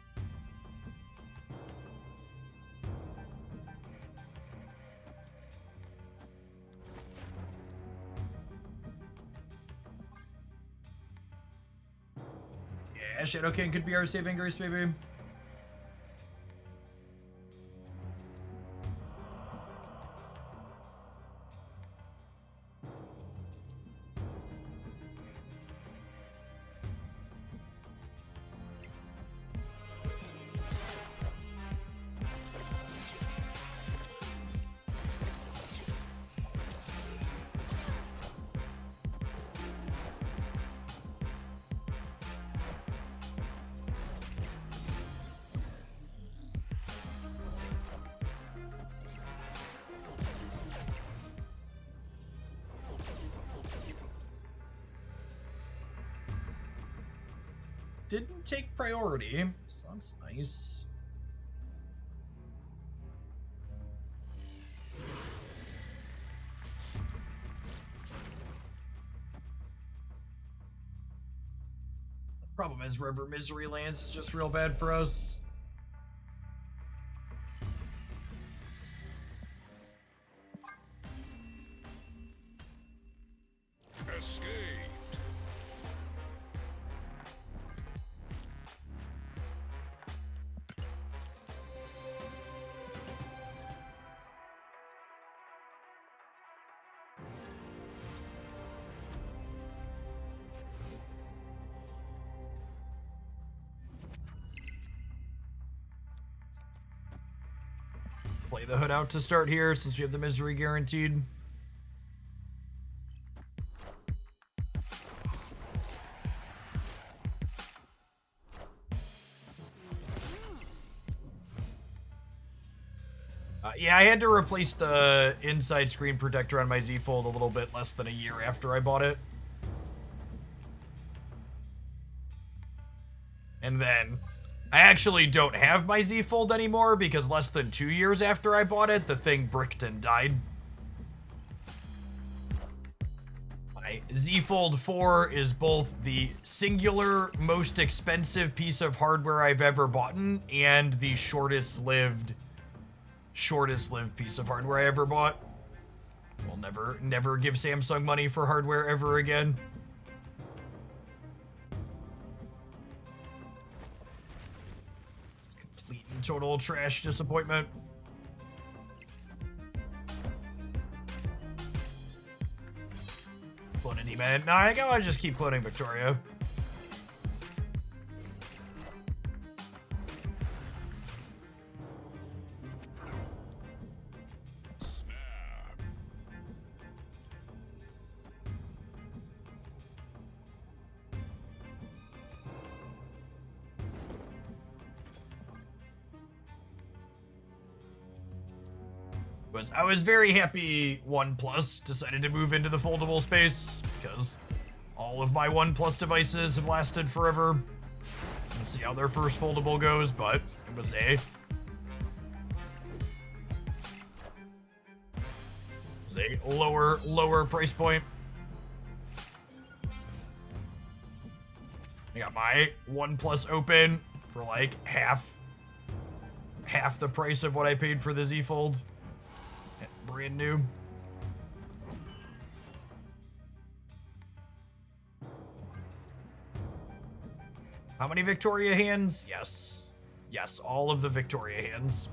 Yeah, Shadow King could be our saving grace, maybe. Didn't take priority, so that's nice. The problem is River Misery Lands is just real bad for us. Escaped. Play the hood out to start here since we have the misery guaranteed. Yeah, I had to replace the inside screen protector on my Z Fold a little bit less than a year after I bought it. And then I actually don't have my Z Fold anymore because less than 2 years after I bought it, the thing bricked and died. My Z Fold 4 is both the singular most expensive piece of hardware I've ever bought and the shortest lived piece of hardware I ever bought. We'll never give Samsung money for hardware ever again. It's complete and total trash disappointment. Clone any man. Nah, I gotta just keep cloning Victoria. I was very happy OnePlus decided to move into the foldable space because all of my OnePlus devices have lasted forever. We'll see how their first foldable goes, but it was a lower price point. I got my OnePlus open for like half the price of what I paid for the Z Fold. Brand new. How many Victoria hands? Yes. Yes, all of the Victoria hands.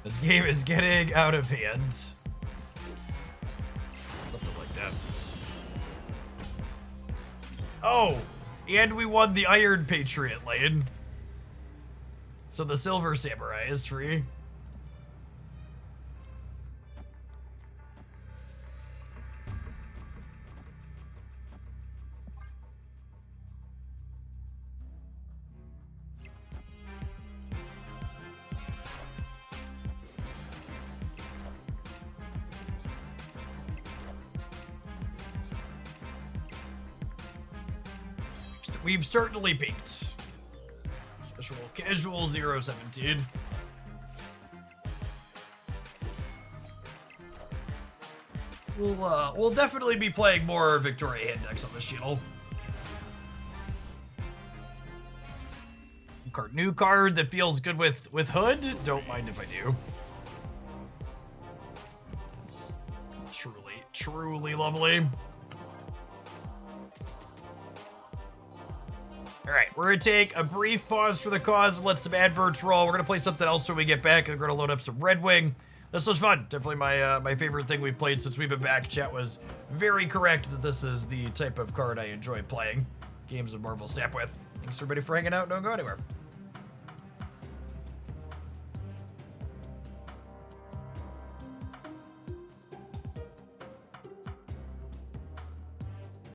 This game is getting out of hand. Something like that. Oh, and we won the Iron Patriot lane. So the Silver Samurai is free. We've certainly peaked. Special casual 017. We'll definitely be playing more Victoria hand decks on this channel. New card that feels good with Hood. Don't mind if I do. It's truly lovely. All right, we're gonna take a brief pause for the cause and let some adverts roll. We're gonna play something else when we get back, and we're gonna load up some Red Wing. This was fun. Definitely my favorite thing we've played since we've been back. Chat was very correct that this is the type of card I enjoy playing games of Marvel Snap with. Thanks everybody for hanging out. Don't go anywhere.